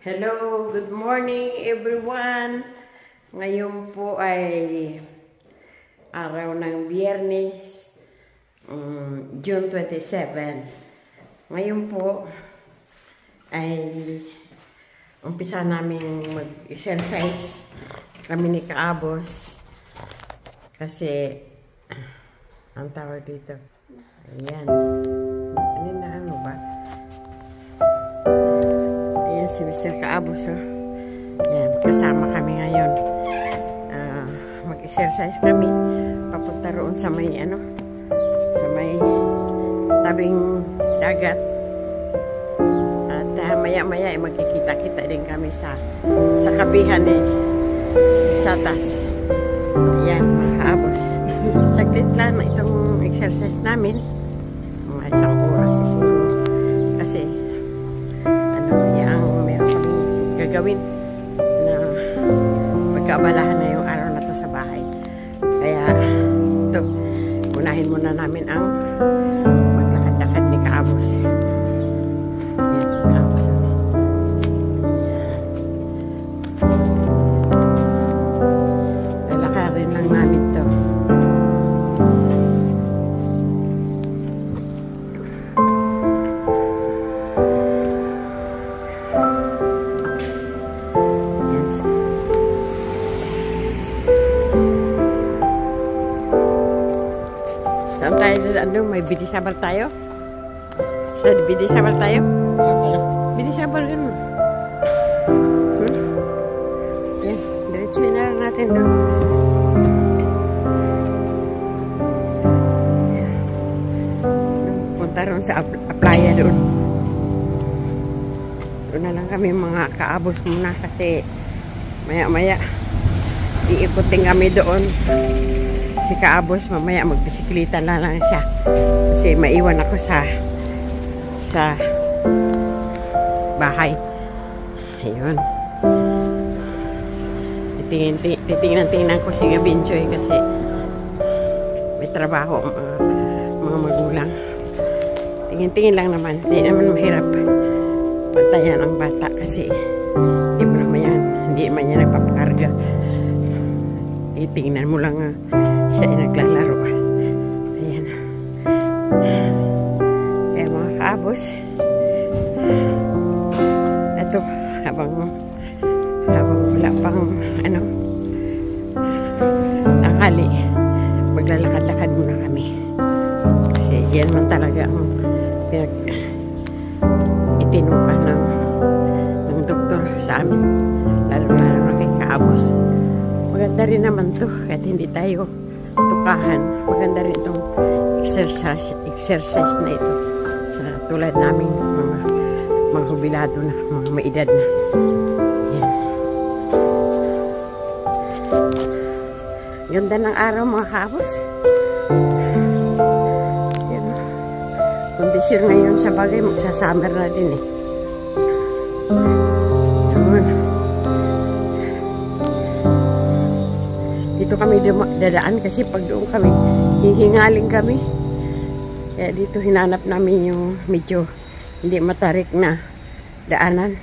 Hello, good morning everyone. Ngayon po ay araw ng Biyernes, June 27. Ngayon po ay umpisa namin mag-exercise kami ni Kaabos kasi ang tawag dito. Ayan. Ano ba? Si Mr. Kaabos, oh. Yan, kasama kami ngayon. Mag-exercise kami. Papunta roon sa may, sa may tabing dagat. At maya-maya, magkikita-kita din kami sa kabihan ni Chatas. Yan, mga Kaabos. Saglit lang itong exercise namin. Mga isang oras siguro. Kasi, gawin na magkaabalahan na yung araw na to sa bahay. Kaya ito, unahin muna namin ang maglakad-lakad ni Kaabos. Yan si Kaabos. Lalakarin lang namin to. Saan tayo? May bidisabal tayo? Sa bidisabal tayo? Saan tayo? Bidisabal ganun. Yan, diretsuin na lang natin doon. Punta roon sa playa doon. Doon na lang kami mga Kaabos muna kasi maya-maya iikutin kami doon. Si Kaabos mamaya magbisikleta na lang siya kasi maiwan ako sa bahay. Ayun, titingnan ko si Gabinchoy kasi may trabaho mga magulang. Tingin lang naman, hindi naman mahirap pantayan ang bata kasi hindi man yan nagpapakarga. Tingnan mo lang siya ay naglalaro. Ayan. Kaya mga Kaabos, ito, habang wala pang tanghali, maglalakad-lakad muna kami. Kasi yan man talaga ang itinukan ng doktor sa amin. Lalo na kay Kaabos. Maganda rin naman to kahit hindi tayo tukahan. Maganda rin itong exercise na ito sa tulad namin mga jubilado na, mga maedad na. Yan. Ganda ng araw mga Kaabos. Yan. Kondisyon ngayon sa bagay magsa-summer na din eh. Dito kami dadaan kasi pag doon kami hihingaling kami. Kaya dito hinanap namin yung medyo hindi matarik na daanan.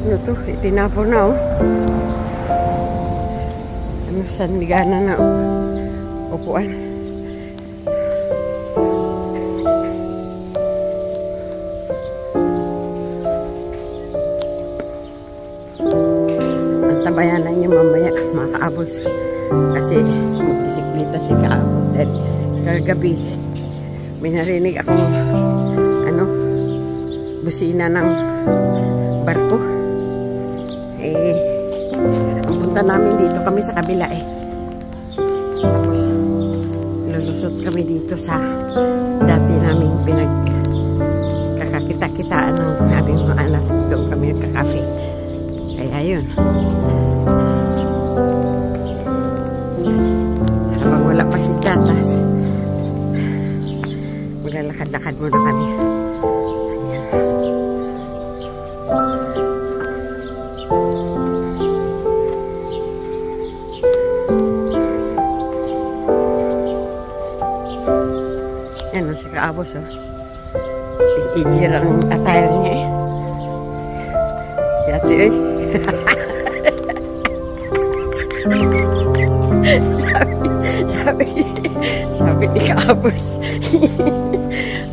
Ano to? Itinapo na oh. Sandigana na upuan. Tabayanan niyo mamaya mga Kaabos kasi magbisikleta si Kaabos dahil kagabi may narinig akong busina ng barko ang punta namin dito kami sa kabila tapos lulusot kami dito sa dati namin pinagkakakita-kitaan ng aming mga anak. Doon kami nagkakafe. Kaya yun. Habang wala pa si Chatas, maglalakad-lakad muna kami. Ayan. Yan o, si Kaabos o. Ijir ang attire niya eh. Yati eh. sabi ni Kaabos.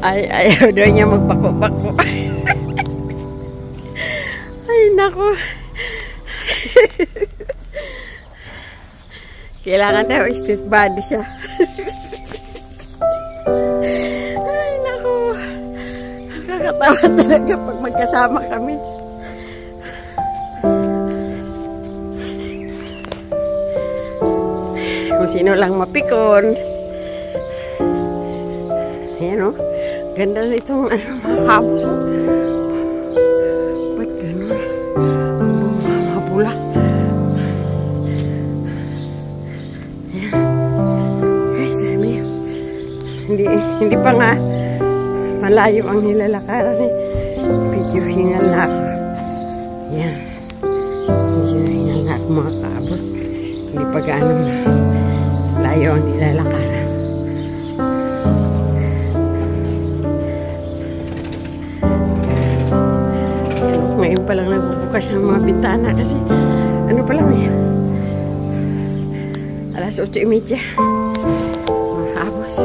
Ayaw daw niya magpako-pako. Ay, nako. Kailangan daw state body siya. Ay, nako. Nakakatawa talaga pag magkasama kami. Kung sino lang mapikon. Ayan o. Ganda na itong mga Kaabos o. Ba't gano'n? Mapula. Ayan. Ay, sabi niya. Hindi pa nga malayo ang nilalakaran eh. Medyo hingal na ako. Ayan. Medyo hingal na ako mga Kaabos. Hindi pa gaano layo ang nilalakaran. Ngayon pa lang nagbubukas ng mga bintana kasi ano pa lang eh. Alas 8:30. Mga Kaabos.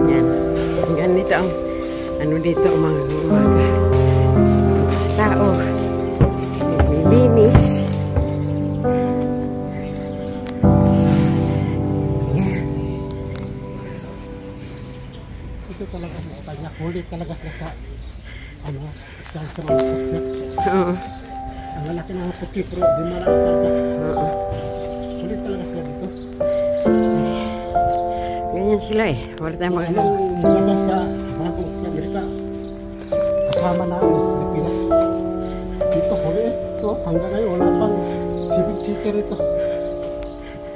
Yan. Ganito ang ano dito umaga. Tao. Naglilinis. Yan. Ito talaga kanya. Kulit talaga sa ano, isang sa mga putsi. Oo. Ang lalaki ng putsi pero di malaki talaga. Oo. Kulit talaga sila dito. Ganyan sila eh. Wala tayong maganda. Anong lumabas sa Bangkok, Amerika? Kasama na ang Pilipinas. Dito, huli eh. Ito, hanggang ngayon, wala pang civic center ito.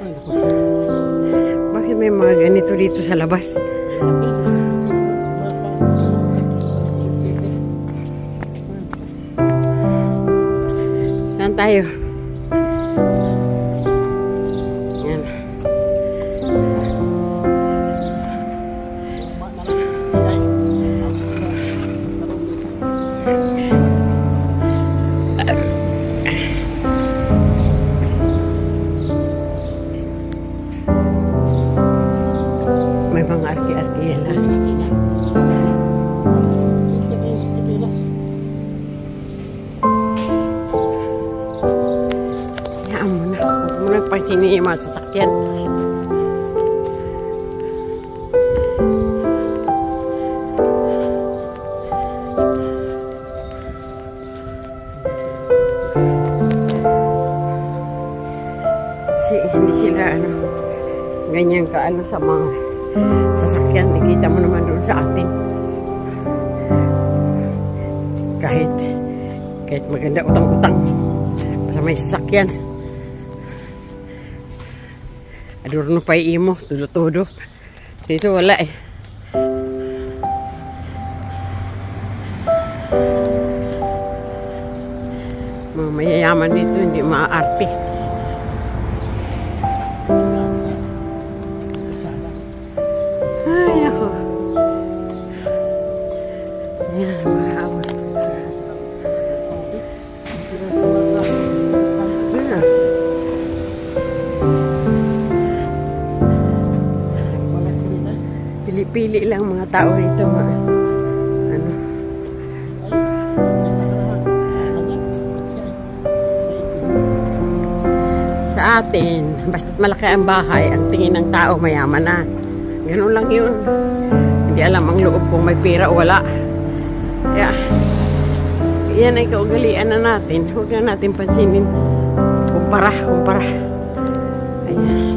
Ay, naku. Bakit may mga ganito dito sa labas? Saan tayo? Yan. May mga arki-arki yan lang. Hayaan mo na. Huwag mo na pansinin yung mga sasakyan. Kasi hindi sila ganyan ka sa mga sasakyan. Nakita mo naman doon sa atin. Kahit maganda utang-utang sa may sasakyan. Adorno pa imo, tudo-tudo. Dito wala eh. Mga mayayaman dito hindi maaarte. Ay, ako. Yan, mga Kaabos. Yan. Pili-pili lang mga tao rito. Ano? Sa atin, basta malaki ang bahay, ang tingin ng tao mayaman na. Ganun lang yun. Hindi alam ang loob kung may pera o wala. Kaya, yan ay kaugalian na natin. Huwag na natin pansinin. Kumpara. Ayan.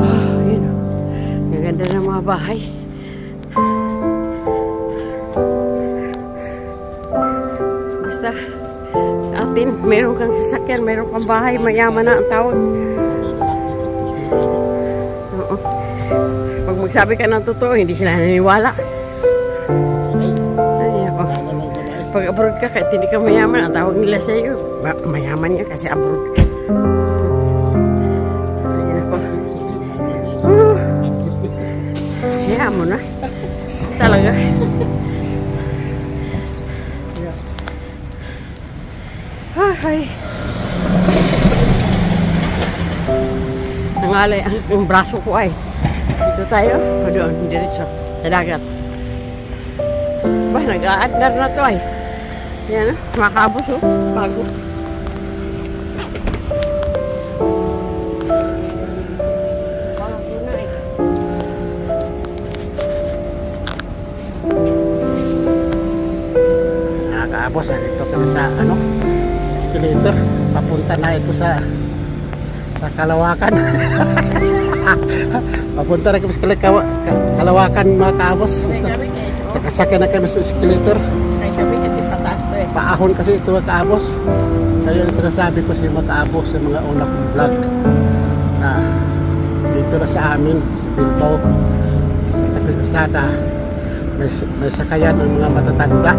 Oh, yun. Ang ganda ng mga bahay. Basta, sa atin, meron kang sasakyan, meron kang bahay, mayaman na ang tawag. Oo. magsabi ka ng totoo, hindi sila naniniwala. Ay, ako. Ano lang babae. Pag abroad ka, kahit hindi ka mayaman, ang tawag nila sa iyo, mayaman ka kasi abroad ka. Ay, ako. Hayaan mo na. Talaga. Ay. Nangalay ang braso ko ay. Dito tayo. O doon, diretso. Sa dagat. Ba, nag-aadar na to ay. Yan, makabos oh. Bago. Bago na eh. Nakakaabos, dito kami sa ano, escalator. Papunta na ito sa Kalawakan. Papunta na kami sa Kalawakan, mga kaabos. Nakasakay na kami sa escalator. Sakay kami kasi pataas to eh. Paahon kasi ito, mga kaabos. Kaya yung sinasabi ko sa mga kaabos sa mga una kong vlog na dito na sa amin, sa Bilbao, sa Tapigasada, may sakayan ng mga matatanda.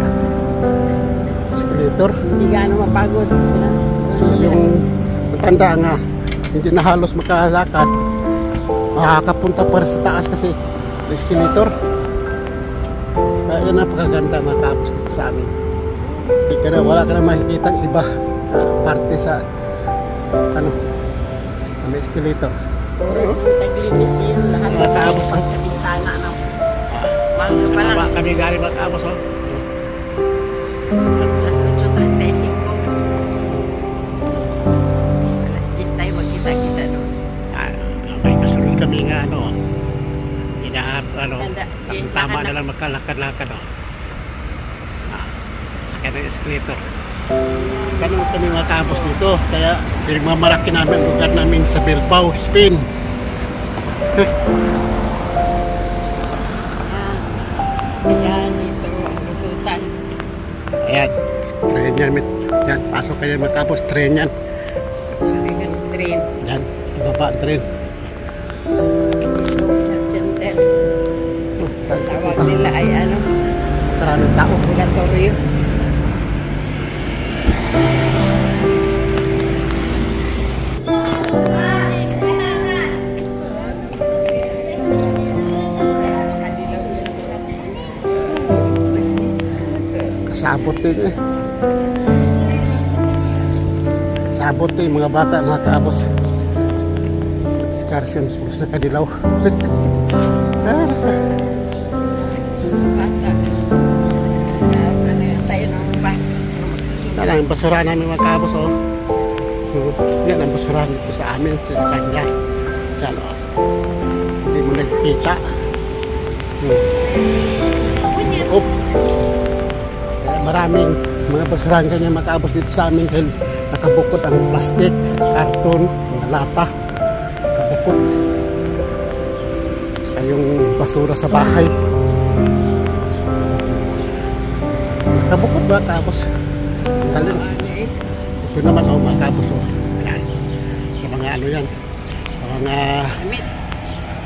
Escalator. Hindi gaano mapagod. Kasi yung matanda nga, hindi na halos makalakad, makakapunta pa rin sa taas kasi escalator. Kaya napakaganda mga kaabos dito sa amin. Wala ka na makikita ang iba parte sa ano, may escalator. Taglinis din lahat Mga kaabos, sa bintana na. Mga palang. Kami galing mga kaabos, oh. Alas 8:35. Alas 10 tayo magkita-kita doon. May kasunod kami nga ano, ano, Sige, tama lakad na lang magkalakad-lakad, oh. Sakay ng escalator. Ganun kami mga kaabos dito, kaya pinagmamalaki namin ang lugar namin sa Bilbao, Spain. Ayan, ito ang lusutan. Ayan, train yan, yan, pasok kayo mga kaabos, train yan. Sakay ka ng train. Yan, sa baba ang train. Center. Tawag nila ay ano? Maraming tao. Purgatorio. Kasabot din eh. Kasabot din mga bata, mga kaabos. Excursion, pulos na Kadilaw. Bata. Ano yan tayo ng bus. Yan ang basurahan namin mga kaabos, oh. Yan ang basurahan dito sa amin, sa Espanya. Yan, oh. Hindi mo nakikita. Oh. Maraming mga basurahan ganyan mga kaabos dito sa amin dahil nakabukod ang plastic, karton, mga lata. Nakabukod. Saka yung basura sa bahay. Nakabukod ba kaabos? Talim. Ito naman oh, mga kaabos, oh. Ayan. Sa mga ano yan. Sa mga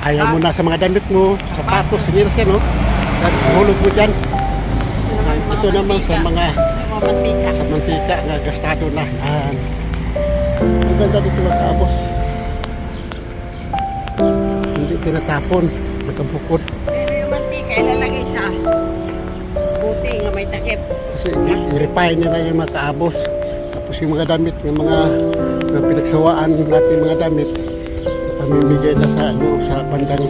ayaw mo na sa mga damit mo, sapatos, siniras yan, oh. Hulog mo dyan. Ito naman sa mga sa mantika nga gastado na. Yan. Ang ganda dito mga kaabos. Hindi tinatapon, nakabukod. Pero yung mantika ilalagay sa buti nga may takip. Kasi i-refine nila yung mga kaabos. Tapos yung mga damit, yung mga pinagsawaan natin mga damit, pamimigay na sa ano, sa bandang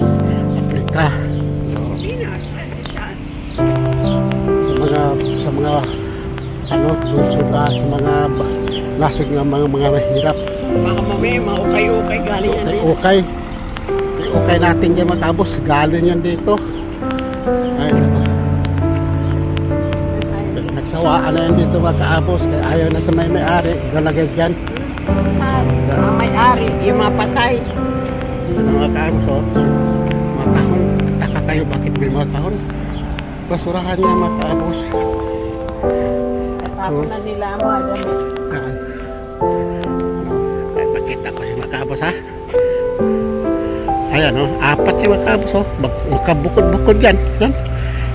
Afrika. Sa mga ano, lungsod sa mga nasod ng mga mahirap. Baka mamaya maukay-ukay galing yan dito. Okay natin yan mga kaabos, galing yan dito. Ay, nako. Nagsawaan na yan dito mga kaabos, kaya ayaw na sa may-ari, ilalagay dyan. Mga may-ari, yung mga patay. Mga kaabos, oh. Mga kahon, taka kayo bakit may mga kahon? Basurahan niya mga kaabos. Tapos na nila ang mga damit. Yan. Ay, makita ko si mga kaabos, ha? Ayan, oh, apat yung mga kaabos, oh. Makabukod-bukod yan. Yan.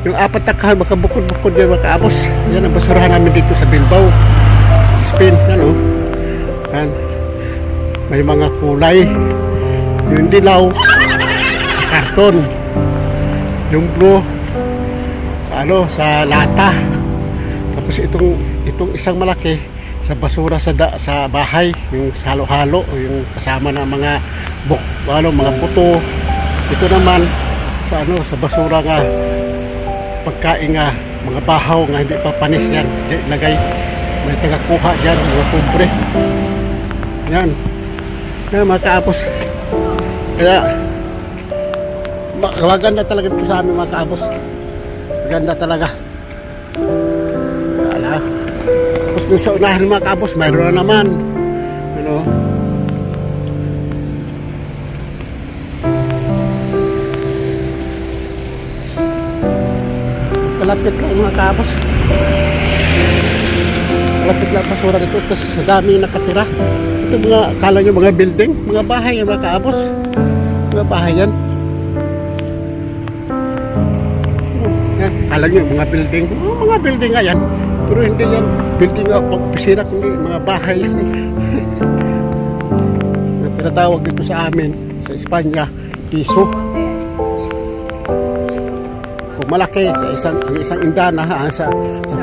Yung apat na kahoy, makabukod-bukod yan mga kaabos. Yan ang basurahan namin dito sa Bilbao, Spain. Yan, oh. Yan. May mga kulay. Yung dilaw, karton. Yung blue, sa lata. Tapos itong isang malaki sa basura sa bahay, yung halo-halo, yung kasama ng mga mga buto. Ito naman sa sa basura nga pagkain nga, mga bahaw nga hindi pa panis yan, ilagay, may tagakuha dyan, mga pobre. Yan mga kaabos. Kaya maganda talaga dito sa amin mga kaabos. Maganda talaga. Wala. Tapos doon sa unahan mga kaabos, mayroon na naman. Ano? Kalapit lang mga kaabos. Kalapit lang basura dito kasi sa dami nakatira. Ito mga, kala nyo mga building, mga bahay mga kaabos. Mga bahay yan. Yan, kala nyo mga building. Mga building nga yan. Pero hindi yan building nga pag-pisira, kundi mga bahay yan. Tinatawag dito sa amin, sa Espanya, piso. Kung malaki, ang isang indana, sa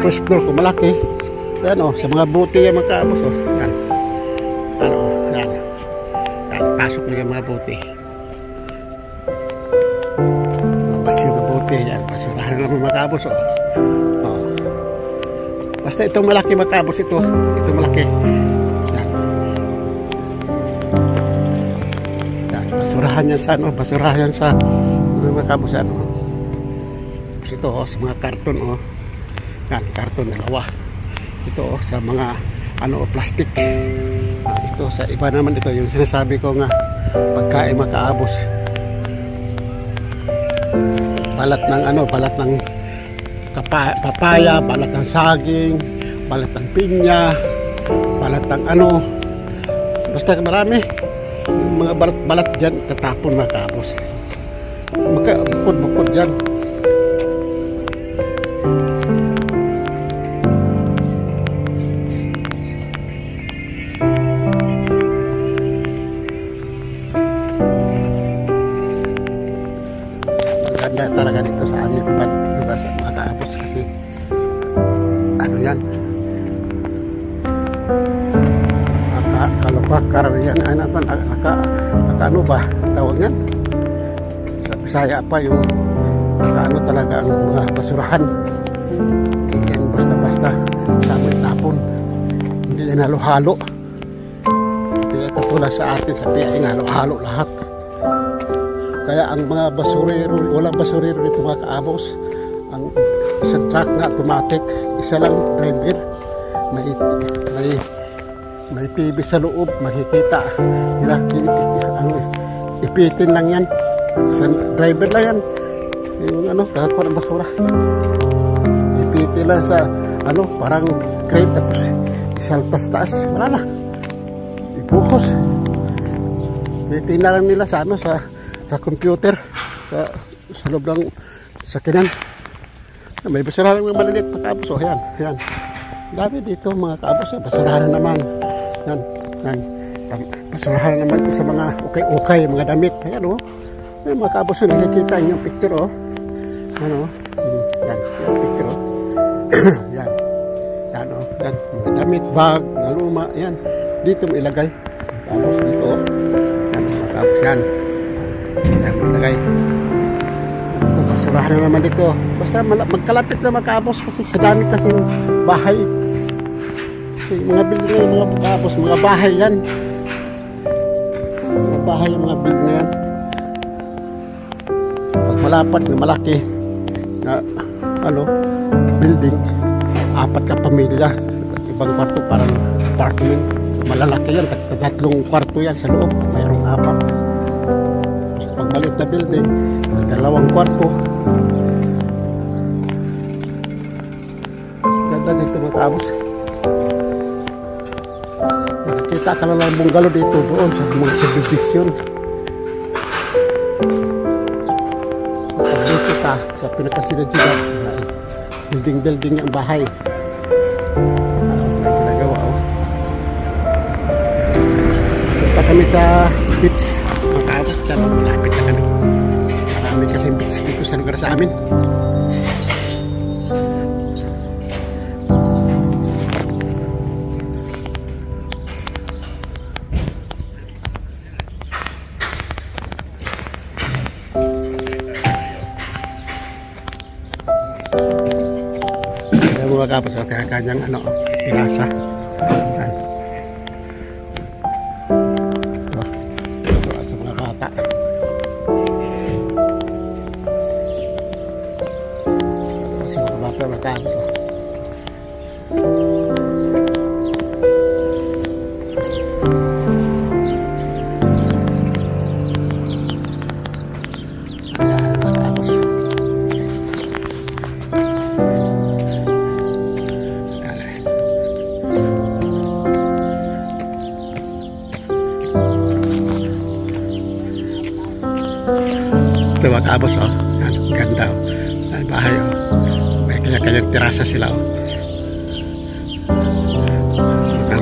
first floor, kung malaki, yan o, sa mga buti yan mga kaabos, o, yan. Yan. Yan, pasok na yung mga buti. Basyo na buti, yan, basurahan na mga kaabos, o. Basta itong malaki mga kaabos, itong malaki. Yan. Yan, basurahan yan sa, basurahan yan sa mga kaabos, yan, o. Ito sa mga karton yan, karton dalawa. Ito sa mga plastic. Ito sa iba naman, ito yung sinasabi ko nga pagkain makaabos, balat ng papaya, balat ng saging, balat ng pinya, balat ng basta marami yung mga balat dyan, tatapon makaabos. Bukod dyan. Maganda talaga dito sa amin lugar sa mga kaabos kasi yan, kalubakar yan, ba tawag yan sa Bisaya pa, yung talaga ang mga basurahan. Hindi yan basta-basta sa amin tapon, hindi yan halo-halo, hindi yan katulad sa atin sa Piyaing halo-halo lahat. Kaya ang mga basurero, walang basurero dito mga kaabos. Ang isang truck nga automatic, isa lang driver, may TV sa loob, makikita nila, ipitin lang yan, isang driver lang yan, yung kakakuha ng basura, ipitin lang sa parang crate, tapos isaltas taas, wala na, ipuhos, ipitin lang nila sa sa computer, sa loob ng sakinan. May basurahan ng maliliit mga kaabos. Yan. Dami dito mga kaabos. Basurahan naman. Yan. Basurahan naman ito sa mga ukay-ukay, mga damit. Ayan o. Yan mga kaabos. Nakikita yung picture o. Yan. Yung picture o. Yan. Yan o. Yan. Mga damit, bag, mga luma. Yan. Dito mo ilagay. Mga kaabos dito o. Yan mga kaabos. Yan. Yan ilagay. Basurahan na naman dito. Basta magkalapit na makaabos kasi sa dami kasi bahay. Kasi mga building na yung mga makaabos, mga bahay yan. Mga bahay yung mga building na yan. Pag malapad na malaki na building, apat ka pamilya. Ibang kwarto parang apartment. Malalaki yan. Tatlong kwarto yan sa loob. Mayroong apat. Pag maliit na building, dalawang kwarto. Ganda dito mga kaabos. Nakikita ka lang ng bungalow dito doon sa mga subdivision. punta sa pinakasinadjigan. Building ang bahay. May ginagawa oh. Punta kami sa beach. Makapos dyan, malapit na kami. Marami kasi beach dito sa lugar sa amin. Tapos kaya kanyang ano, pinasa. Ito sa mga bata. Sa mga bata matapos. Ito matapos oh. Yan, ganda oh. Yan, bahay oh. May kanya-kanyang terasa sila oh.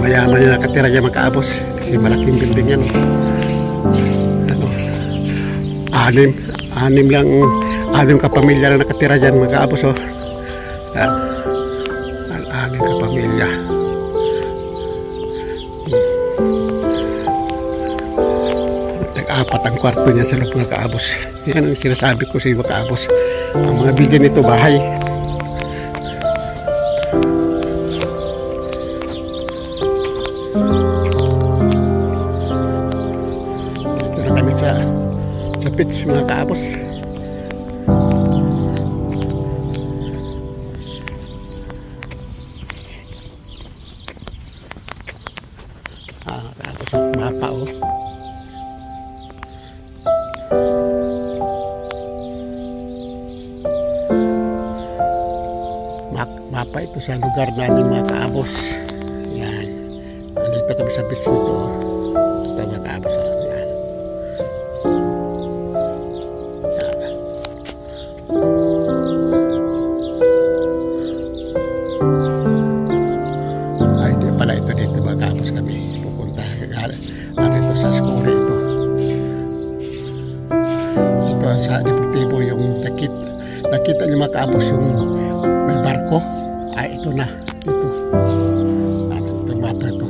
Mayaman yung nakatira dyan magkaabos. Kasi malaking building yan oh. Ano, anim kapamilya na nakatira dyan magkaabos oh. Yan. Anim kapamilya. Apat ang kwarto niya sa loob ng Kaabos. Yan ang sinasabi ko sa mga Kaabos. Ang mga bilya nito bahay. Dito na kami sa beach mga Kaabos. Kaabos ang mapa oh. Mapa ito sa lugar namin mga Kaabos. Yan. Nandito kami sa beach nito. Ito mga Kaabos. Yan. Yan. Ay, hindi pala ito dito mga Kaabos kami. Pupunta. Ano ito sa Skore ito. Ito sa Deportivo yung nakita niyo mga Kaabos yung may barko. Ay, ito na. Dito. Itong mapa ito.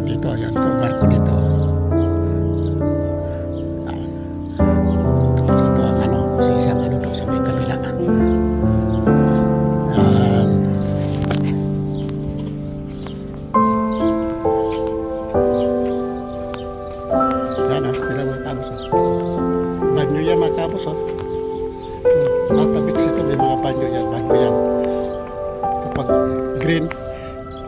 Dito. Ayan. Itong barko dito. Tapos ito ang ano. Sa isang ano daw sa may kabila. Ayan. Ayan o. Sila mga Kaabos. Banyo yan mga Kaabos o. Matabit ito, may mga banyo yan, kapag green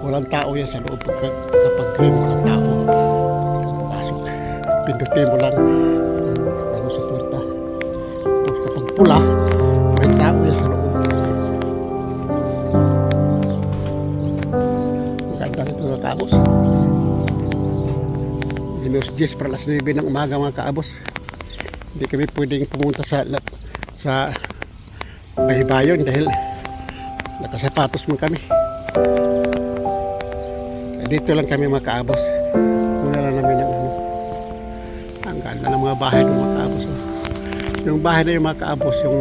walang tao yan sa loob. Kapag green walang tao, hindi ka papasok, pindutin mo lang ano sa puerta. Kapag pula may tao yan sa loob. Maganda ito mga Kaabos. Minus 10 para alas 9 ng umaga mga Kaabos. Hindi kami pwedeng pumunta sa bayon dahil nakasapatos mo kami. Dito lang kami mga Kaabos. Muna lang namin yung ano. Ang ganda ng mga bahay ng mga Kaabos. Yung bahay na yung mga Kaabos, yung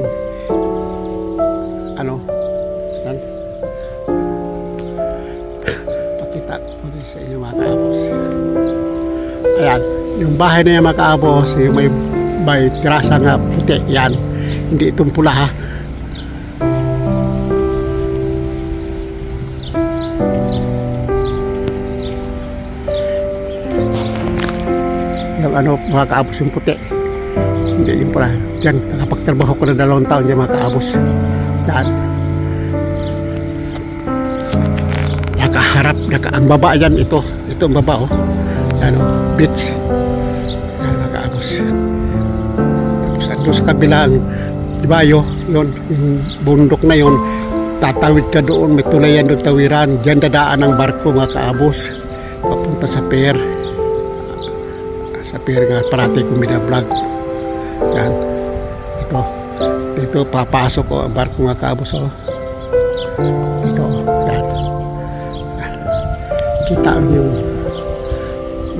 ano, yan. Pakita ko din sa inyo mga Kaabos. Ayan, yung bahay na yung mga Kaabos, yung may terasa nga puti, yan. Hindi itong pula ha. Yung ano mga Kaabos yung puti, hindi yung pula. Yan, nakapagtrabaho ko na 2 taon yan mga Kaabos. Yan. Nakaharap, ang baba yan, ito ang baba oh. Yan oh, beach. Yan mga Kaabos. Tapos doon sa kabilang diba yun, yung bundok na yun, tatawid ka doon, may tulayan doon tawiran, dyan dadaan ang barko mga Kaabos papunta sa pier nga parati kong binablog. Yan. Dito papasok ko ang barko mga kaabos. Oh. Dito. Yan. Kita nyo.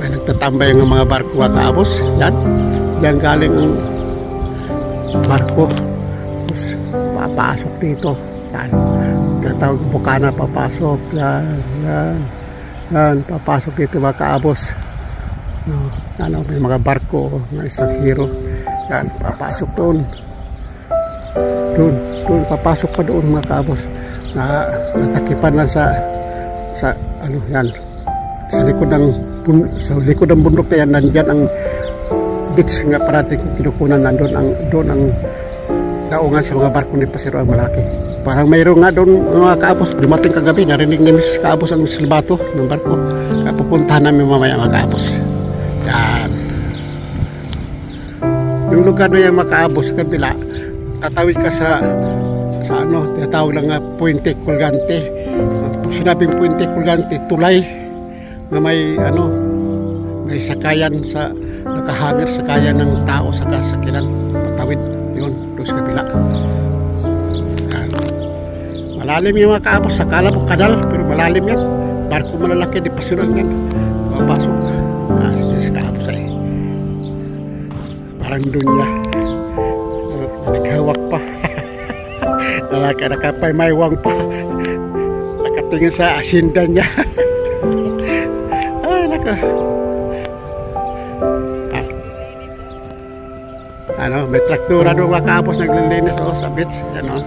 May nagtatambay ng mga barko mga kaabos. Yan. Yan galing ang barko. Tapos papasok dito. Yan. Tatawag bukana papasok. Yan. Yan. Yan. Papasok dito mga kaabos. Ano, may mga barko. May isang hero. Yan. Papasok doon. Doon. Papasok pa doon mga kaabos. Natakipan lang sa ano yan. Sa likod ng bundok na yan, nandyan ang beach nga parating kinukunan, doon ang daungan sa mga barko ni Pasero ang malaki. Parang mayroon nga doon mga kaabos, dumating kagabi, narinig namin sa kaabos ang silbato ng barko. Kaya pupuntahan namin mamaya mga kaabos. Yan. Yung lugar na yan mga kaabos, sa kabila, tatawid ka sa ano, tinatawag lang nga Puente Colgante. Pag sinabing Puente Colgante, tulay na may ano, may sakayan sa nakahangir sakayan ng tao sa kasakinan, patawid yun doon sa kabila. Yan. Malalim yung mga kaabos, akala mo kanal pero malalim yan, barko malalaki di pasunan yan, mapasok sa kaabos ay parang dunya. Naghawak pa. Nakapay maywang pa. Nakatingin sa asinda niya. Ay, naka. Ano, may traktura doon mga kaabos naglilinis sa beach. Ano,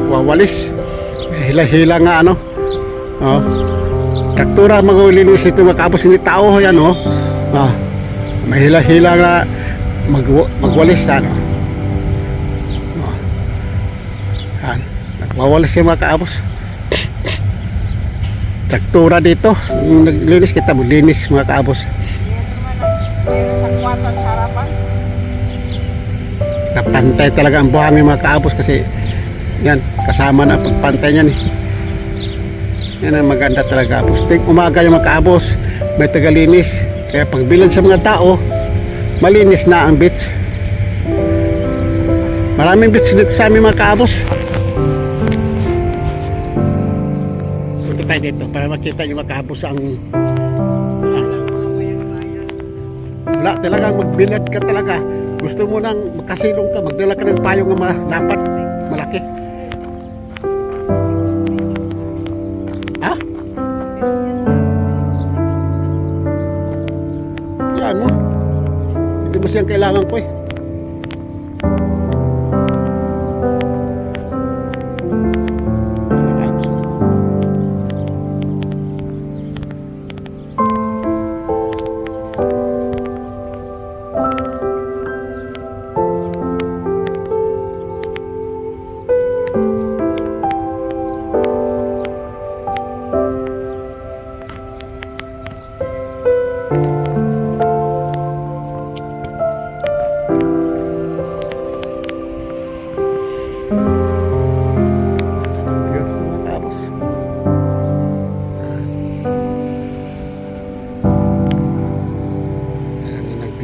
wawalis. May hila-hila nga ano. Traktura maglilinis ito mga kaabos, hindi tao yan oh. May hila-hila nga magwalis ano. Nagwawalis yung mga kaabos. Traktura dito. Yung naglinis kita, maglinis mga kaabos. Napantay talaga ang buhangin mga kaabos kasi yan, kasama na pagpantay niyan eh. Yan ang maganda talaga kaabos. Ting umaga yung mga kaabos, may tagalinis. Kaya pagbilan sa mga tao, malinis na ang beach. Maraming beach dito sa amin mga kaabos. Punta tayo dito para makita yung mga kaabos ang wala talagang magbilad ka talaga. Gusto mo nang makasilong ka, magdala ka ng payong na malapat, malaki. Ha? Yan mo. Hindi mo siyang kailangan ko eh.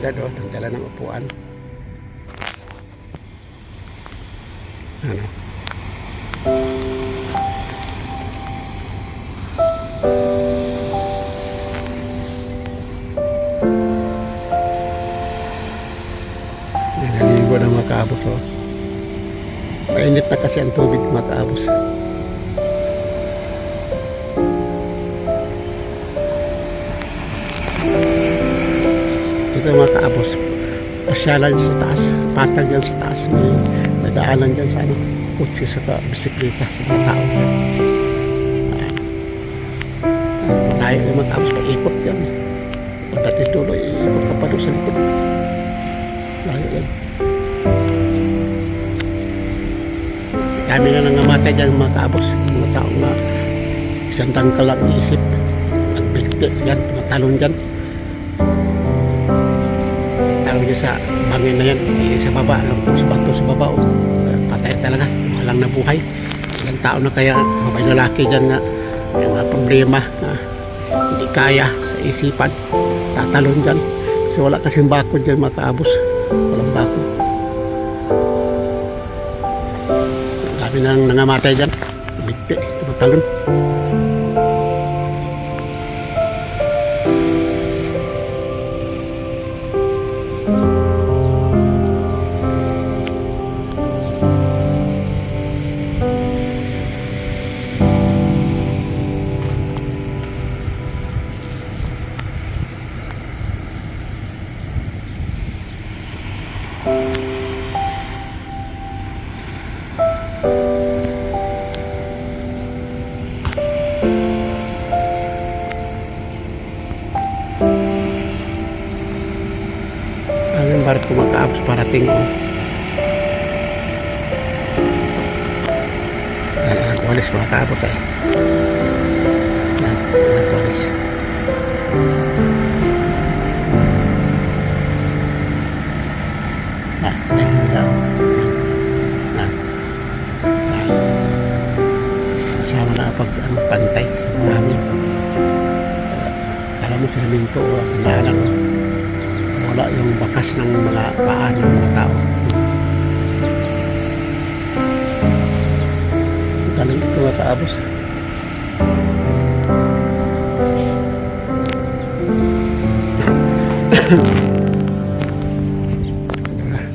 Doon, ang dala ng upuan. Ano? Naliligo ng mga kaabos. Oh. Mainit na kasi ang tubig mga kaabos. Ito mga kaabos, pasyalan sa taas, patag yan sa taas, may daanan dyan sa kutsi sa bisikleta sa mga tao. Malayo yung mga kaabos, paikot yan. Pagdating tuloy, iikot ka pa doon sa likod. Layo yan. Dami na nangamatay dyan mga kaabos, mga tao na isang tangkal lang iisip, nagbigti yan, matalon dyan. Sa bangin na yan, sa baba, sa bato sa baba, patay talaga, walang nabuhay. Ilang tao na kaya, mabay lalaki dyan nga, may mga problema, hindi kaya sa isipan, tatalon dyan. Kasi wala kasing bakod dyan mga kaabos, walang bakod. May nangamatay dyan. Bigti, tumatalon. Ang barko makaabos parating ko. Nagwalis makaabos ay. Nagwalis. Nahilaw. Kasama na pag pantay sa marami. Kala mo sa minto o lang. Wala yung bakas ng mga paa ng mga tao. Galing ito makaabos.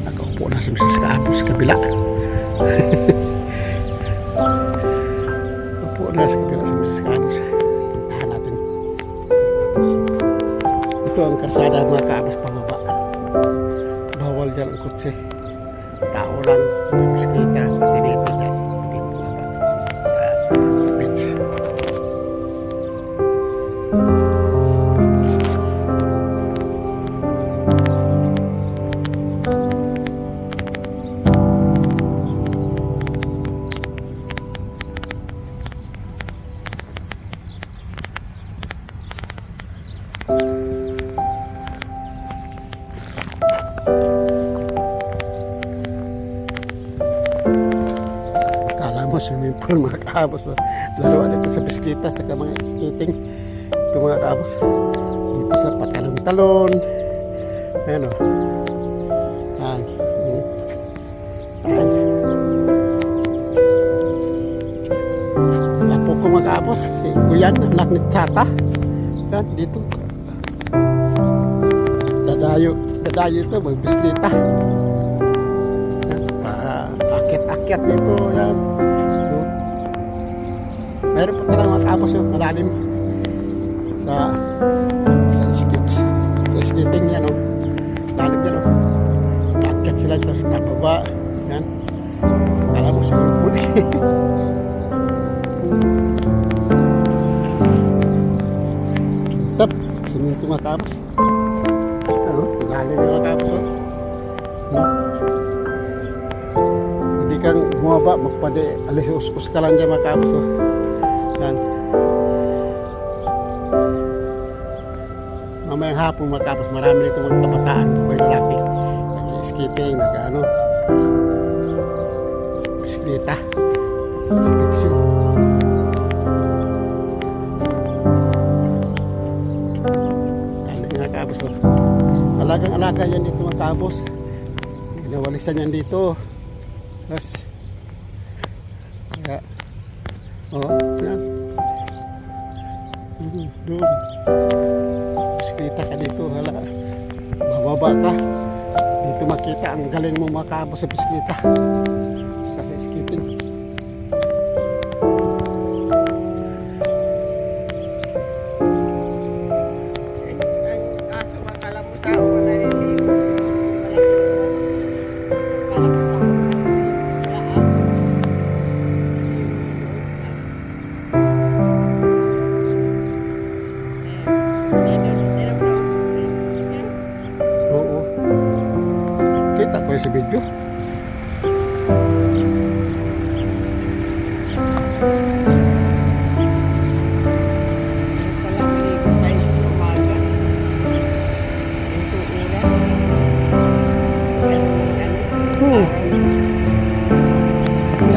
Nakaupo na sa Mrs. Kaabos kabila. Nakaupo na sa kabila sa Mrs. Kaabos. Puntahan natin. Ito ang karsada mga Kaabos pababa. Bawal dyan ang kutse. Tao lang, bisikleta, pati dito dyan. Dito baba. Sa beach. Swimming pool mga Kaabos. Laruan dito sa bisikleta sa mga skating. Ito mga Kaabos. Dito sa patalon-talon. Ayan o. Ayan. Ayan. Apo ko mga Kaabos. Si Kuyan, anak ni Chata. Ayan, dito. Dadayo ito, magbisikleta. Akyat-akyat dito. Ayan. Meron po talaga mga Kaabos yung malalim sa skates. Sa skating yan o. Lalim yan o. Nakakit sila ito sa baba. Yan. Kala mo sa huli. Kintap. Siminto mga Kaabos. Ano? Lalim yung mga Kaabos o. Hindi kang bumaba. Magpade. Alis-us ka lang dyan mga Kaabos o. Yan. Mamayang hapon mga Kaabos, marami nito mga kabataan, mga lalaki, nag-skating, nag-ano, bisikleta, sipiksyon. Galing mga Kaabos. Alagang-alaga yan dito mga Kaabos. Ginawalisan yan dito. Tapos, kaya, yan. Doon. Bisikleta ka dito, hala. Bababa ka. Dito makita ang galing mo mga Kaabos sa bisikleta. Kasi skating. Ang aso, akala mo tao na rin. Kita ko sa video.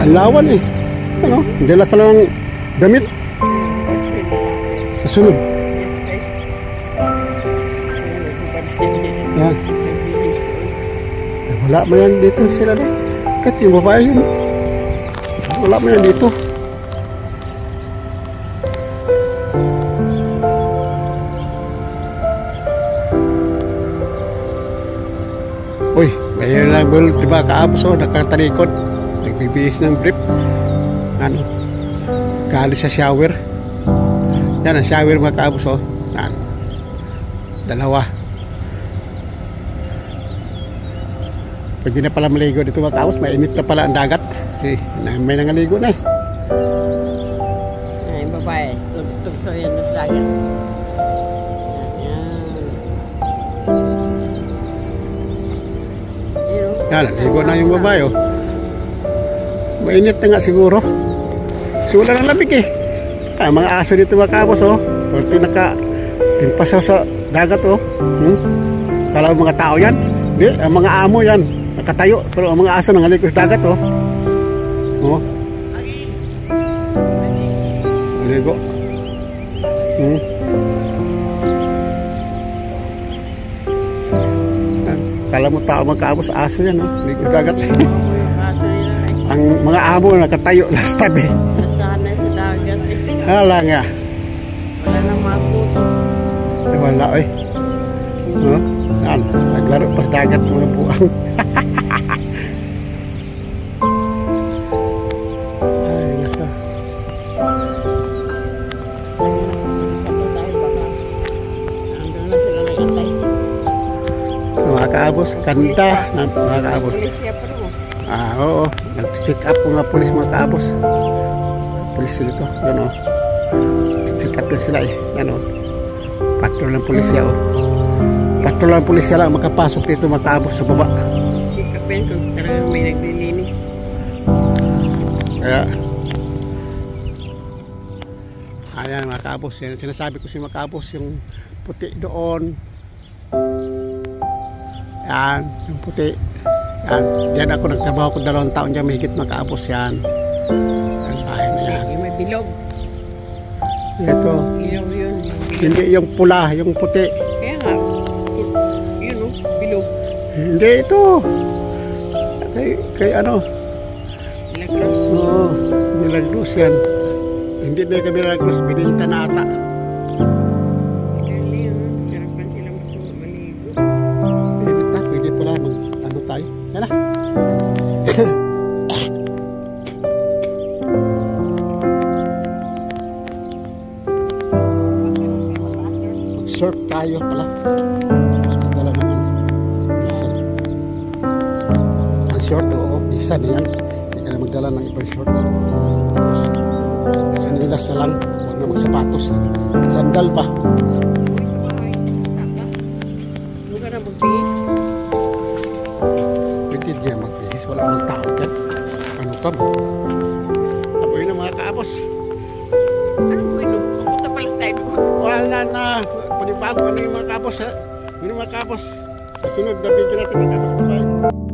Ang lawan eh. Ano? Hindi lang talagang damit. Sa sunod. Yan. Wala ba yan dito sila na? Kat yung babae yun. Wala mo yan dito. Uy, mayroon lang bul, diba kaabos o, nakatalikod. Nagbibihis ng brief. Ano? Galing sa shower. Yan ang shower mga kaabos o. Yan. Dalawa. Pwede na pala maligo dito mga kaabos. Mainit na pala ang dagat. Kasi may nangaligo na eh. Ay, babae. Tugtog yan sa dagat. Yan, naligo na yung babae oh. Mainit na nga siguro. Sula ng lamig eh. Mga aso dito mga kaabos oh. Pwede naka-timpasaw sa dagat oh. Kala mga tao yan. Hindi, ang mga amo yan nakatayo. Pero ang mga aso nangaligo sa dagat oh. Oh. Naligo. Kala mo tao magkaabos, aso yan, no? Ligo dagat. Ang mga amo nakatayo last tabi. Nasanay sa dagat. Hala nga. Wala nang maputo. Wala eh. No? Yan, naglaro pa sa dagat mga buang. Ay, naka. Andun na sila nag-atay. Mga kaabos, ganda na mga kaabos. Pulisya pa rin. Oo, nag-check up mga pulis mga kaabos. Pulis dito, yun o. Check up din sila eh, yan o. Patrol ng pulisya o. Patrol ng pulisya lang makapasok dito mga kaabos sa baba. Check up yan kung talagang may naglilinis. Kaya, ayan mga kaabos, yan sinasabi ko si mga kaabos, yung puti doon. Yan, yung puti. Yan, yan ako nagtrabaho ko 2 taon dyan, mahigit makaapos yan. Yan, bahay na yan. Yung may bilog. Ito, Bilog yun. hindi yung pula, yung puti. Kaya nga, yun o, bilog. Hindi ito. Kay ano? Milagros. Oo, Milagros yan. Hindi na kami Milagros, bininta na ata. Kaya yun, sarapan sila maligo. Pwede pala mag-ano tayo. Yan na. Mag-short tayo pala. Dala naman. Bisan. Ang short, oo. Bisan yan. Hindi ka na magdala ng ibang short. Sinilas na lang. Huwag na magsapatos. Sandal pa. Huwag ka na magbihis. Pwede diyan magbihis. Wala nang tao dyan. Ano ka mo? Apoy na mga kaabos. Ano mo ino? Pupunta pala tayo. Wala na. Panibago ano yung mga kaabos ha? Yung mga kaabos. Sa sunod na video natin mga kaabos. Bye-bye.